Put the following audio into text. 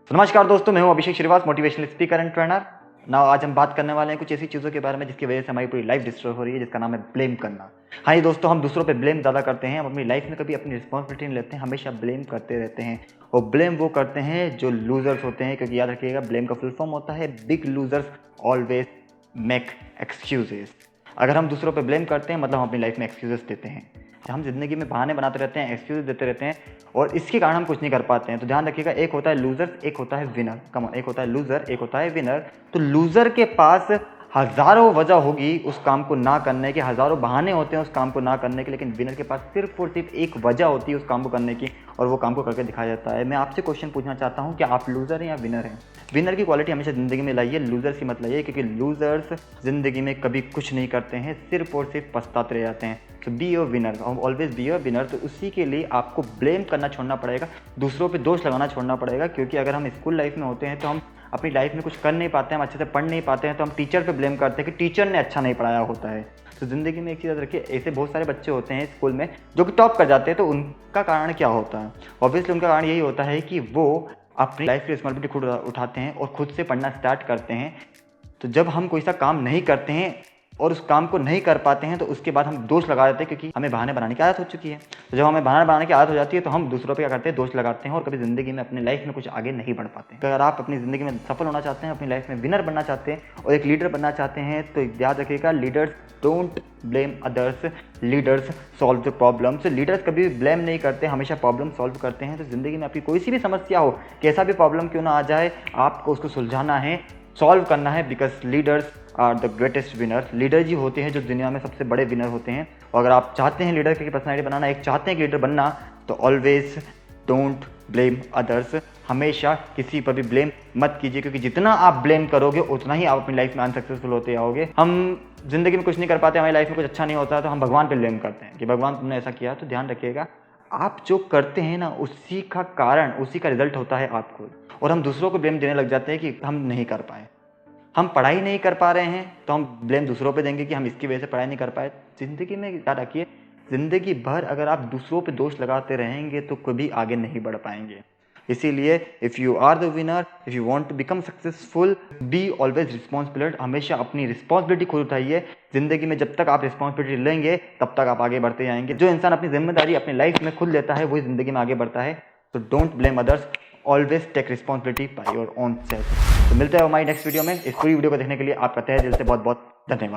तो नमस्कार दोस्तों, मैं हूं Abhishek Shrivas, motivational speaker and trainer. ना आज हम बात करने वाले हैं कुछ ऐसी चीज़ों के बारे में जिसकी वजह से हमारी पूरी लाइफ डिस्ट्रॉय हो रही है, जिसका नाम है ब्लेम करना। हाँ ये दोस्तों, हम दूसरों पे ब्लेम ज़्यादा करते हैं, हम अपनी लाइफ में कभी अपनी रिस्पॉन्सिबिलिटी नहीं लेते हैं, हमेशा ब्लेम करते रहते हैं। और ब्लेम वो करते हैं जो लूजर्स होते हैं, क्योंकि याद रखिएगा ब्लेम का फुल फॉर्म होता है big losers always make excuses. अगर हम दूसरों पे ब्लेम करते हैं मतलब हम अपनी लाइफ में एक्सक्यूजेस देते हैं। हम ज़िंदगी में बहाने बनाते रहते हैं, एक्सक्यूज देते रहते हैं और इसके कारण हम कुछ नहीं कर पाते हैं। तो ध्यान रखिएगा, एक होता है लूजर, एक होता है विनर। कम ऑन, एक होता है लूजर, एक होता है विनर। तो लूजर के पास हज़ारों वजह होगी उस काम को ना करने के, हज़ारों बहाने होते हैं उस काम को ना करने के, लेकिन विनर के पास सिर्फ और सिर्फ एक वजह होती है उस काम को करने की और वो काम को करके दिखाया जाता है। मैं आपसे क्वेश्चन पूछना चाहता हूँ कि आप लूज़र हैं या विनर हैं? विनर की क्वालिटी हमेशा ज़िंदगी में लाइए, लूज़र्स की मत लाइए, क्योंकि लूज़र्स ज़िंदगी में कभी कुछ नहीं करते हैं, सिर्फ और सिर्फ पछताते रह जाते हैं। तो be your winner, always be your winner. तो उसी के लिए आपको ब्लेम करना छोड़ना पड़ेगा, दूसरों पे दोष लगाना छोड़ना पड़ेगा। क्योंकि अगर हम स्कूल लाइफ में होते हैं तो हम अपनी लाइफ में कुछ कर नहीं पाते हैं, हम अच्छे से पढ़ नहीं पाते हैं, तो हम टीचर पे ब्लेम करते हैं कि टीचर ने अच्छा नहीं पढ़ाया होता है। तो ज़िंदगी में एक चीज़ याद रखिए, ऐसे बहुत सारे बच्चे होते हैं स्कूल में जो कि टॉप कर जाते हैं। तो उनका कारण क्या होता है? ऑब्वियसली उनका कारण यही होता है कि वो अपनी लाइफ की रिस्पॉन्सिबिलिटी खुद उठाते हैं और खुद से पढ़ना स्टार्ट करते हैं। तो जब हम कोई सा काम नहीं करते हैं और उस काम को नहीं कर पाते हैं तो उसके बाद हम दोष लगा देते हैं, क्योंकि हमें बहाने बनाने की आदत हो चुकी है। तो जब हमें बहाने बनाने की आदत हो जाती है तो हम दूसरों पे क्या करते हैं, दोष लगाते हैं और कभी ज़िंदगी में अपनी लाइफ में कुछ आगे नहीं बढ़ पाते। तो अगर आप अपनी ज़िंदगी में सफल होना चाहते हैं, अपनी लाइफ में विनर बनना चाहते हैं और एक लीडर बनना चाहते हैं, तो याद रखिएगा, leaders don't blame others, leaders solve the problems. Leaders कभी ब्लेम नहीं करते, हमेशा प्रॉब्लम सॉल्व करते हैं। तो ज़िंदगी में आपकी कोई सी भी समस्या हो, कैसा भी प्रॉब्लम क्यों ना आ जाए, आपको उसको सुलझाना है, सॉल्व करना है, because leaders are the greatest winners. Leader जी होते हैं जो दुनिया में सबसे बड़े विनर होते हैं। और अगर आप चाहते हैं लीडर की पर्सनैलिटी बनाना, एक चाहते हैं लीडर बनना, तो ऑलवेज डोंट ब्लेम अदर्स। हमेशा किसी पर भी ब्लेम मत कीजिए, क्योंकि जितना आप ब्लेम करोगे उतना ही आप अपनी लाइफ में अनसक्सेसफुल होते आओगे। हम जिंदगी में कुछ नहीं कर पाते, हमारी लाइफ में कुछ अच्छा नहीं होता, तो हम भगवान पर ब्लेम करते हैं कि भगवान तुमने ऐसा किया। तो ध्यान रखिएगा, आप जो करते हैं ना, उसी का कारण, उसी का रिजल्ट होता है आप खुद। और हम दूसरों को ब्लेम देने लग जाते हैं कि हम नहीं कर पाए, हम पढ़ाई नहीं कर पा रहे हैं तो हम ब्लेम दूसरों पे देंगे कि हम इसकी वजह से पढ़ाई नहीं कर पाए। ज़िंदगी में याद रखिए, ज़िंदगी भर अगर आप दूसरों पे दोष लगाते रहेंगे तो कभी आगे नहीं बढ़ पाएंगे। इसीलिए if you are the winner, if you want to become successful, be always responsible. हमेशा अपनी रिस्पॉन्सिबिलिटी खुद उठाइए। ज़िंदगी में जब तक आप रिस्पॉन्सिबिलिटी लेंगे तब तक आप आगे बढ़ते जाएंगे। जो इंसान अपनी जिम्मेदारी अपनी लाइफ में खुद लेता है वही ज़िंदगी में आगे बढ़ता है। तो don't blame others, always take responsibility by your own self. तो मिलते हैं हमारी नेक्स्ट वीडियो में। इस पूरी वीडियो को देखने के लिए आपका तहे दिल से बहुत बहुत धन्यवाद।